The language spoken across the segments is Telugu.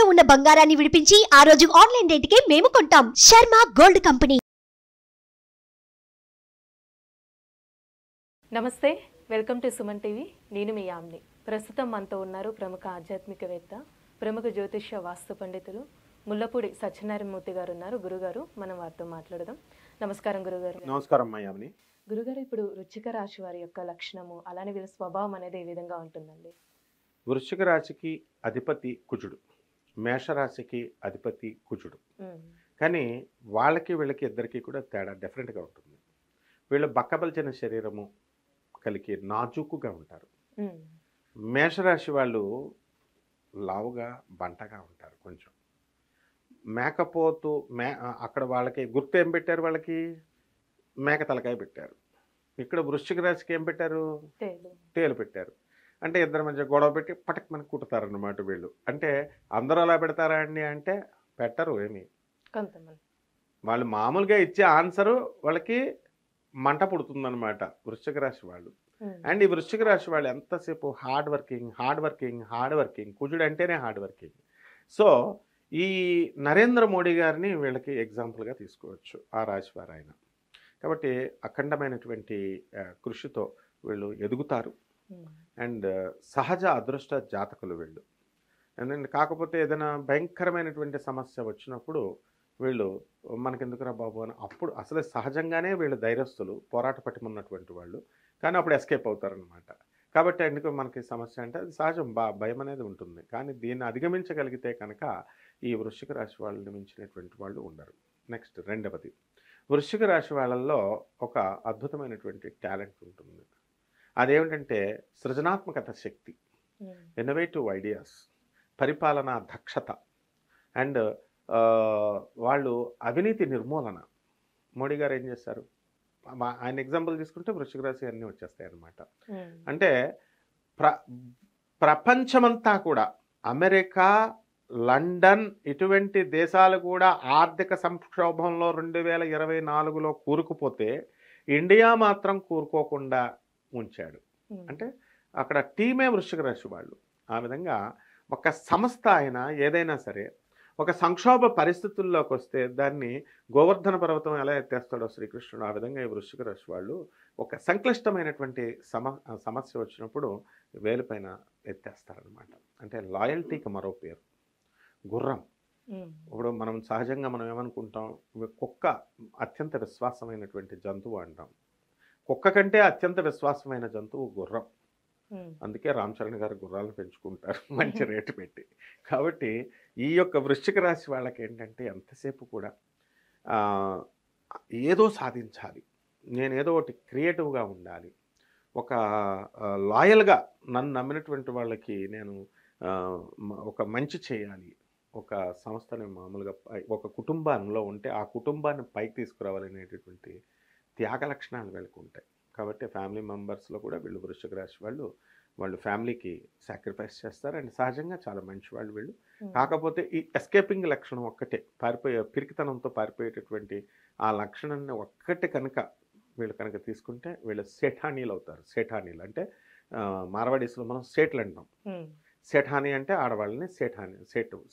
తాకట్టులో ఉన్న బంగారాన్ని విడిపించి ఆ రోజు ఆన్లైన్ రేటుకే మేము కొంటాం. Sharma gold company. నమస్తే, వెల్కమ్ టు సుమన్ టీవీ. నేను మీ యామ్ని. ప్రస్తుతం మనతో ఉన్నారు ప్రముఖ ఆధ్యాత్మికవేత్త, ప్రముఖ జ్యోతిష్య వాస్తు పండితులు ముల్లపూడి సత్యనారాయణమూర్తి గారు ఉన్నారు. గురుగారు, మనం వారితో మాట్లాడదాం. నమస్కారం గురుగారు. నమస్కారం యామ్ని. గురుగారు, ఇప్పుడు వృశ్చిక రాశి వారి యొక్క లక్షణము, అలానే వీళ్ళ స్వభావం అనేది ఏ విధంగా ఉంటుందండి? వృశ్చిక రాశికి అధిపతి కుజుడు, మేషరాశికి అధిపతి కుజుడు. కానీ వాళ్ళకి వీళ్ళకి ఇద్దరికి కూడా తేడా డెఫరెంట్గా ఉంటుంది. వీళ్ళు బక్కబలిచిన శరీరము కలిగి నాజూకుగా ఉంటారు. మేషరాశి వాళ్ళు లావుగా బంటగా ఉంటారు. కొంచెం మేకపోతు అక్కడ వాళ్ళకి గుర్తు ఏం పెట్టారు, వాళ్ళకి మేక తలకాయ పెట్టారు. ఇక్కడ వృశ్చిక రాశికి ఏం పెట్టారు, తేలు పెట్టారు. అంటే ఇద్దరి మధ్య గొడవ పెట్టి పటక్ మనకు కుట్టుతారన్నమాట వీళ్ళు. అంటే అందరూ అలా పెడతారా అండి అంటే పెట్టరు. ఏమి వాళ్ళు మామూలుగా ఇచ్చే ఆన్సరు వాళ్ళకి మంట పుడుతుందన్నమాట వృశ్చిక రాశి వాళ్ళు. అండ్ ఈ వృశ్చిక రాశి వాళ్ళు ఎంతసేపు హార్డ్ వర్కింగ్. కుజుడు అంటేనే హార్డ్ వర్కింగ్. సో ఈ నరేంద్ర మోడీ గారిని వీళ్ళకి ఎగ్జాంపుల్గా తీసుకోవచ్చు, ఆ రాశి వారు ఆయన. కాబట్టి అఖండమైనటువంటి కృషితో వీళ్ళు ఎదుగుతారు. అండ్ సహజ అదృష్ట జాతకులు వీళ్ళు. అండ్ కాకపోతే ఏదైనా భయంకరమైనటువంటి సమస్య వచ్చినప్పుడు వీళ్ళు మనకెందుకురా బాబు అని అప్పుడు అసలే సహజంగానే వీళ్ళు ధైర్యస్తులు, పోరాట పటిమన్నటువంటి వాళ్ళు. కానీ అప్పుడు ఎస్కేప్ అవుతారనమాట. కాబట్టి ఎందుకు మనకి సమస్య అంటే అది సహజం, భయం అనేది ఉంటుంది. కానీ దీన్ని అధిగమించగలిగితే కనుక ఈ వృశ్చిక రాశి వాళ్ళని మించినటువంటి వాళ్ళు ఉండరు. నెక్స్ట్ రెండవది, వృశ్చిక రాశి వాళ్ళల్లో ఒక అద్భుతమైనటువంటి టాలెంట్ ఉంటుంది. అదేమిటంటే సృజనాత్మకత శక్తి, ఇన్నోవేటివ్ ఐడియాస్, పరిపాలనా దక్షత అండ్ వాళ్ళు అవినీతి నిర్మూలన. మోడీ గారు ఏం చేస్తారు, ఆయన ఎగ్జాంపుల్ తీసుకుంటే వృశ్చిక రాశి అన్నీ వచ్చేస్తాయి అన్నమాట. అంటే ప్రపంచమంతా కూడా అమెరికా, లండన్ ఇటువంటి దేశాలు కూడా ఆర్థిక సంక్షోభంలో 2024లో కూరుకుపోతే ఇండియా మాత్రం కూరుకోకుండా ఉంచాడు. అంటే అక్కడ టీమే వృశ్చిక రాశి వాళ్ళు. ఆ విధంగా ఒక సంస్థ అయినా ఏదైనా సరే ఒక సంక్షోభ పరిస్థితుల్లోకి వస్తే దాన్ని గోవర్ధన పర్వతం ఎలా ఎత్తేస్తాడో శ్రీకృష్ణుడు, ఆ విధంగా ఈ వృశ్చిక రాశి వాళ్ళు ఒక సంక్లిష్టమైనటువంటి సమస్య వచ్చినప్పుడు వేలుపైన ఎత్తేస్తారనమాట. అంటే లాయల్టీకి మరో పేరు గుర్రం. ఇప్పుడు మనం సహజంగా మనం ఏమనుకుంటాం, కుక్క అత్యంత విశ్వాసమైనటువంటి జంతువు అంటాం. కుక్క కంటే అత్యంత విశ్వాసమైన జంతువు గుర్రం. అందుకే రామ్ చరణ్ గారు గుర్రాలను పెంచుకుంటారు మంచి రేటు పెట్టి. కాబట్టి ఈ యొక్క వృశ్చిక రాశి వాళ్ళకి ఏంటంటే ఎంతసేపు కూడా ఏదో సాధించాలి, నేను ఏదో ఒకటి క్రియేటివ్గా ఉండాలి, ఒక లాయల్గా నన్ను నమ్మినటువంటి వాళ్ళకి నేను ఒక మంచి చేయాలి, ఒక సంస్థని మామూలుగా ఒక కుటుంబంలో ఉంటే ఆ కుటుంబాన్ని పైకి తీసుకురావాలనేటటువంటి త్యాగ లక్షణాలు వీళ్ళకి ఉంటాయి. కాబట్టి ఫ్యామిలీ మెంబర్స్లో కూడా వీళ్ళు వృశ్చిక రాశి వాళ్ళు ఫ్యామిలీకి సాక్రిఫైస్ చేస్తారు. అండ్ సహజంగా చాలా మంచి వాళ్ళు వీళ్ళు. కాకపోతే ఈ ఎస్కేపింగ్ లక్షణం ఒక్కటే, పిరికితనంతో పారిపోయేటటువంటి ఆ లక్షణాన్ని ఒక్కటే కనుక వీళ్ళు కనుక తీసుకుంటే వీళ్ళు సేఠానీలు అవుతారు. సేఠానీలు అంటే మార్వాడీస్లో మనం సేట్లు అంటాం. సేఠాని అంటే ఆడవాళ్ళని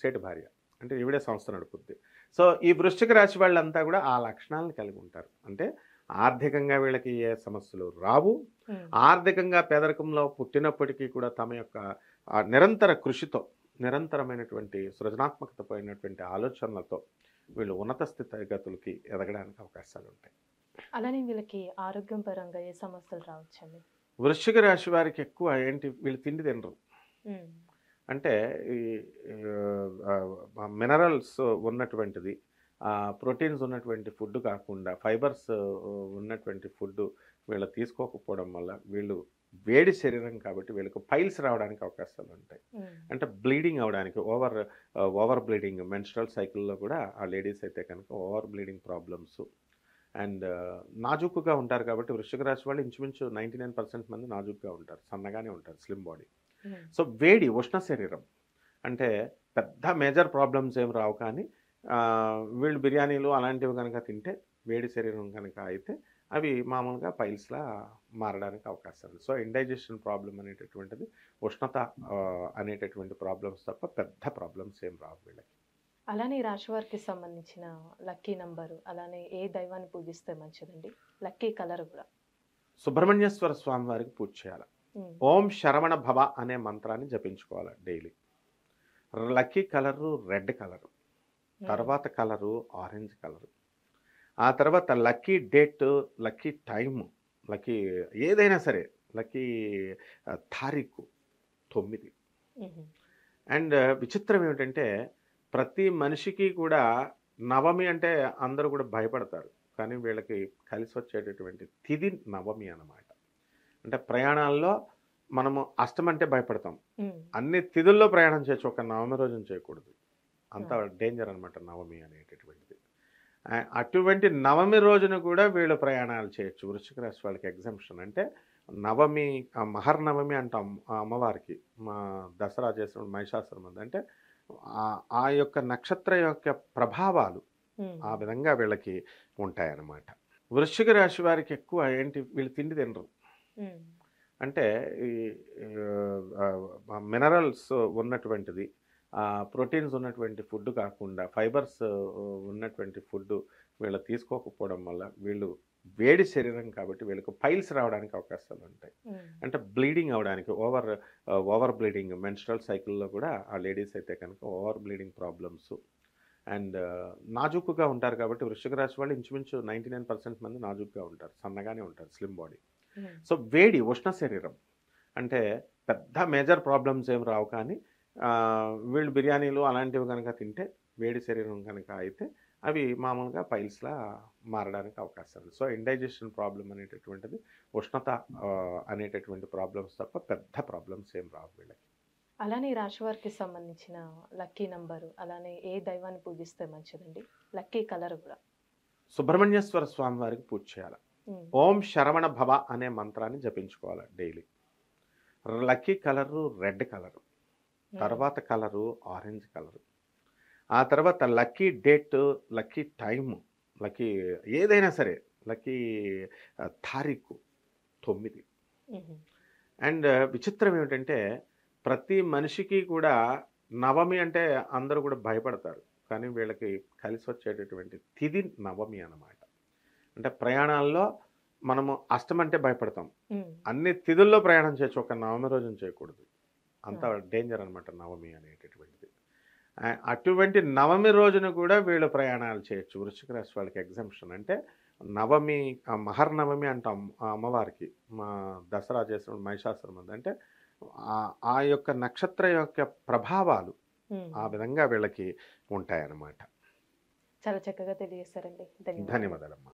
సేటు భార్య అంటే ఈవిడే సంస్థ నడుపుద్ది. సో ఈ వృశ్చిక రాశి వాళ్ళంతా కూడా ఆ లక్షణాలను కలిగి ఉంటారు. అంటే ఆర్థికంగా వీళ్ళకి ఏ సమస్యలు రావు, ఆర్థికంగా పేదరికంలో పుట్టినప్పటికీ కూడా తమ యొక్క నిరంతర కృషితో, నిరంతరమైనటువంటి సృజనాత్మకత పోయినటువంటి ఆలోచనలతో వీళ్ళు ఉన్నత స్థితిగతులకి ఎదగడానికి అవకాశాలు ఉంటాయి. అలానే వీళ్ళకి ఆరోగ్యం పరంగా ఏ సమస్యలు రావచ్చండి? వృశ్చిక రాశి వారికి ఎక్కువ ఏంటి, వీళ్ళు తిండి తినరు. అంటే ఈ మినరల్స్ ఉన్నటువంటిది, ప్రోటీన్స్ ఉన్నటువంటి ఫుడ్ కాకుండా ఫైబర్స్ ఉన్నటువంటి ఫుడ్ వీళ్ళు తీసుకోకపోవడం వల్ల వీళ్ళు వేడి శరీరం కాబట్టి వీళ్ళకి పైల్స్ రావడానికి అవకాశాలు ఉంటాయి. అంటే బ్లీడింగ్ అవడానికి, ఓవర్ బ్లీడింగ్ మెన్స్ట్రల్ సైకిల్లో కూడా ఆ లేడీస్ అయితే కనుక ఓవర్ బ్లీడింగ్ ప్రాబ్లమ్స్. అండ్ నాజుకుగా ఉంటారు కాబట్టి వృశ్చిక రాశి వాళ్ళు ఇంచుమించు 99% మంది నాజుకుగా ఉంటారు, సన్నగానే ఉంటారు, స్లిమ్ బాడీ. సో వేడి ఉష్ణ శరీరం అంటే పెద్ద మేజర్ ప్రాబ్లమ్స్ ఏం రావు. కానీ వీళ్ళు బిర్యానీలు అలాంటివి కనుక తింటే, వేడి శరీరం కనుక అయితే అవి మామూలుగా పైల్స్లా మారడానికి అవకాశం ఉంది. సో ఇండైజెషన్ ప్రాబ్లం అనేటటువంటిది ఉష్ణత అనేటటువంటి ప్రాబ్లమ్స్ తప్ప పెద్ద ప్రాబ్లమ్స్ ఏం రావు వీళ్ళకి. అలానే ఈ రాశి వారికి సంబంధించిన లక్కీ నంబరు, అలానే ఏ దైవాన్ని పూజిస్తే మంచిదండి? లక్కీ కలర్ కూడా. సుబ్రహ్మణ్యేశ్వర స్వామి వారికి పూజ చేయాలి. ఓం శరవణ భవ అనే మంత్రాన్ని జపించుకోవాలి daily. Lucky colour red colour, తర్వాత కలరు ఆరెంజ్ కలరు, ఆ తర్వాత lucky date, lucky time, lucky ఏదైనా సరే, లక్కీ తారీఖు 9. అండ్ విచిత్రం ఏమిటంటే ప్రతి మనిషికి కూడా నవమి అంటే అందరూ కూడా భయపడతారు, కానీ వీళ్ళకి కలిసి వచ్చేటటువంటి తిథి నవమి అన్నమాట. అంటే ప్రయాణాల్లో మనము అష్టమంటే భయపడతాం, అన్ని తిథుల్లో ప్రయాణం చేయొచ్చు, ఒక నవమి రోజున చేయకూడదు. అంత డేంజర్ అనమాట నవమి అనేటటువంటిది. అటువంటి నవమి రోజున కూడా వీళ్ళు ప్రయాణాలు చేయొచ్చు. వృశ్చిక రాశి వాళ్ళకి ఎగ్జంప్షన్. అంటే నవమి, మహర్నవమి అంటాం అమ్మవారికి, మా దసరా చేసిన మహిషాసురమర్దిని. అంటే ఆ యొక్క నక్షత్ర యొక్క ప్రభావాలు ఆ విధంగా వీళ్ళకి ఉంటాయన్నమాట. వృశ్చిక రాశి వారికి ఎక్కువ ఏంటి, వీళ్ళు తిండి తినరు. అంటే ఈ మినరల్స్ ఉన్నటువంటిది, ప్రోటీన్స్ ఉన్నటువంటి ఫుడ్ కాకుండా ఫైబర్స్ ఉన్నటువంటి ఫుడ్ వీళ్ళు తీసుకోకపోవడం వల్ల వీళ్ళు వేడి శరీరం కాబట్టి వీళ్ళకి పైల్స్ రావడానికి అవకాశాలు ఉంటాయి. అంటే బ్లీడింగ్ అవడానికి, ఓవర్ బ్లీడింగ్, మెన్స్ట్రల్ సైకిల్లో కూడా ఆ లేడీస్ అయితే కనుక ఓవర్ బ్లీడింగ్ ప్రాబ్లమ్స్. అండ్ నాజుకుగా ఉంటారు కాబట్టి వృశ్చిక రాశి వాళ్ళు ఇంచుమించు 99% మంది నాజుకుగా ఉంటారు, సన్నగానే ఉంటారు, స్లిమ్ బాడీ. సో వేడి, ఉష్ణ శరీరం. అంటే పెద్ద మేజర్ ప్రాబ్లమ్స్ ఏం రావు, కానీ వీళ్ళు బిర్యానీలు అలాంటివి కనుక తింటే, వేడి శరీరం కనుక అయితే అవి మామూలుగా పైల్స్లా మారడానికి అవకాశం ఉంది. సో ఇండైజెషన్ ప్రాబ్లం అనేటటువంటిది ఉష్ణత అనేటటువంటి ప్రాబ్లమ్స్ తప్ప పెద్ద ప్రాబ్లమ్స్ ఏం రావు వీళ్ళకి. అలానే ఈ రాశి వారికి సంబంధించిన లక్కీ నంబరు, అలానే ఏ దైవాన్ని పూజిస్తే మంచిదండి? లక్కీ కలర్ కూడా. సుబ్రహ్మణ్యేశ్వర స్వామి వారికి పూజ చేయాలి. ఓం శరవణ భవ అనే మంత్రాన్ని జపించుకోవాలి daily. Lucky colour red colour, తర్వాత కలరు ఆరెంజ్ కలరు, ఆ తర్వాత lucky date, lucky time, lucky ఏదైనా సరే, లక్కీ తారీఖు 9. అండ్ విచిత్రం ఏమిటంటే ప్రతి మనిషికి కూడా నవమి అంటే అందరూ కూడా భయపడతారు, కానీ వీళ్ళకి కలిసి వచ్చేటటువంటి తిథి నవమి అన్నమాట. అంటే ప్రయాణాల్లో మనము అష్టమంటే భయపడతాం, అన్ని తిథుల్లో ప్రయాణం చేయొచ్చు, ఒక నవమి రోజున చేయకూడదు. అంత డేంజర్ అనమాట నవమి అనేటటువంటిది. అటువంటి నవమి రోజున కూడా వీళ్ళు ప్రయాణాలు చేయొచ్చు. వృశ్చిక రాశి వాళ్ళకి ఎగ్జంప్షన్. అంటే నవమి, మహర్నవమి అంటాం అమ్మవారికి, మా దసరా చేసిన మహిషాసురమర్దిని. అంటే ఆ యొక్క నక్షత్ర యొక్క ప్రభావాలు ఆ విధంగా వీళ్ళకి ఉంటాయన్నమాట. చాలా చక్కగా తెలియజేస్తారండి. ధన్యవాదాలమ్మా.